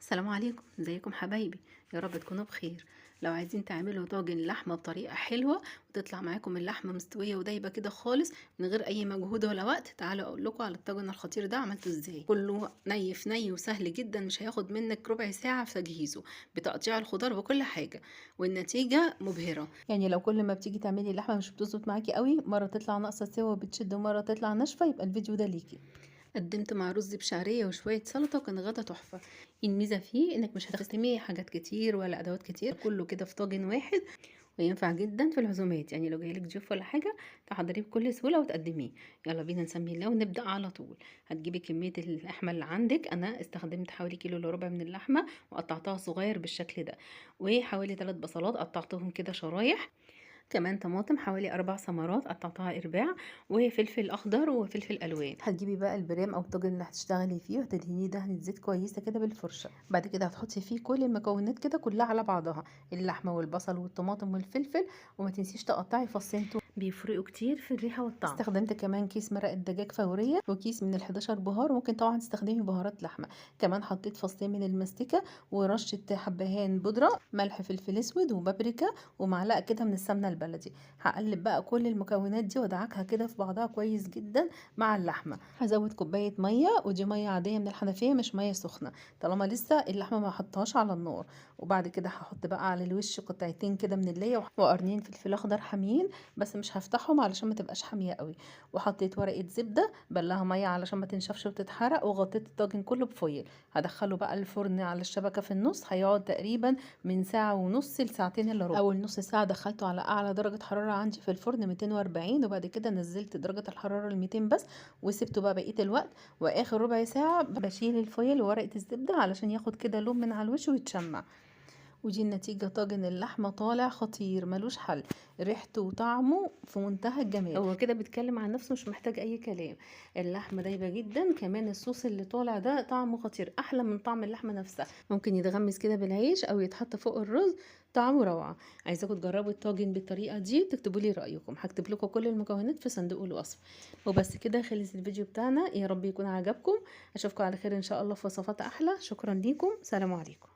السلام عليكم، ازيكم حبايبي؟ يا رب تكونوا بخير. لو عايزين تعملوا طاجن لحمه بطريقه حلوه وتطلع معاكم اللحمه مستويه ودايبه كده خالص من غير اي مجهود ولا وقت، تعالوا اقول لكم على الطاجن الخطير ده عملته ازاي. كله ني في ني وسهل جدا، مش هياخد منك ربع ساعه في تجهيزه بتقطيع الخضار بكل حاجه، والنتيجه مبهره. يعني لو كل ما بتيجي تعملي اللحمه مش بتظبط معاكي قوي، مره تطلع ناقصه سوا وبتشد ومره تطلع ناشفه، يبقى الفيديو ده ليكي. قدمت مع رز بشعرية وشوية سلطة وكان غدا تحفة. الميزة فيه انك مش هتستخدمي حاجات كتير ولا ادوات كتير، كله كده في طاجن واحد، وينفع جدا في العزومات. يعني لو جايلك ضيوف ولا حاجة تحضريه بكل سهولة وتقدميه. يلا بينا نسمي الله ونبدأ على طول. هتجيبي كمية اللحمة اللي عندك، انا استخدمت حوالي كيلو الا ربع من اللحمة وقطعتها صغير بالشكل ده، وحوالي 3 بصلات قطعتهم كده شرايح، كمان طماطم حوالي 4 ثمرات قطعتها ارباع، وفلفل اخضر وفلفل الوان. هتجيبي بقى البرام او الطاجن اللي هتشتغلي فيه وهتدهنيه دهنه زيت كويسه كده بالفرشه. بعد كده هتحطي فيه كل المكونات كده كلها على بعضها، اللحمه والبصل والطماطم والفلفل، وما تنسيش تقطعي فصين توم بيفرقوا كتير في الريحه والطعم. استخدمت كمان كيس مرقه دجاج فوريه وكيس من ال11 بهار، وممكن طبعا تستخدمي بهارات لحمه. كمان حطيت فصين من المستكه ورشه حبهان بودره، ملح، فلفل اسود وبابريكا، ومعلقه كده من السمنه البلدي. هقلب بقى كل المكونات دي وادعكها كده في بعضها كويس جدا مع اللحمه. هزود كوبايه ميه، ودي ميه عاديه من الحنفيه مش ميه سخنه، طالما لسه اللحمه ما حطهاش على النار. وبعد كده هحط بقى على الوش قطعتين كده من الليه وقرنين فلفل اخضر حاميين، بس مش هفتحهم علشان ما تبقاش حاميه قوي. وحطيت ورقه زبده بلها ميه علشان ما تنشفش وتتحرق، وغطيت الطاجن كله بفويل. هدخله بقى الفرن على الشبكه في النص، هيقعد تقريبا من ساعه ونص لساعتين الا ربع. اول نص ساعه دخلته على اعلى درجه حراره عندي في الفرن 240، وبعد كده نزلت درجه الحراره ل 200 بس، وسبته بقى بقيه الوقت. واخر ربع ساعه بشيل الفويل وورقه الزبده علشان ياخد كده لون من على الوش ويتشمع. ودي النتيجة، طاجن اللحمة طالع خطير ملوش حل، ريحته وطعمه في منتهى الجمال. هو كده بيتكلم عن نفسه، مش محتاج اي كلام. اللحمة دايبة جدا، كمان الصوص اللي طالع ده طعمه خطير، احلى من طعم اللحمة نفسها. ممكن يتغمس كده بالعيش او يتحط فوق الرز، طعمه روعة. عايزاكم تجربوا الطاجن بالطريقة دي وتكتبوا لي رأيكم. هكتب لكم كل المكونات في صندوق الوصف. وبس كده خلص الفيديو بتاعنا، يا رب يكون عجبكم. اشوفكم على خير ان شاء الله في وصفات احلى. شكرا ليكم، سلام عليكم.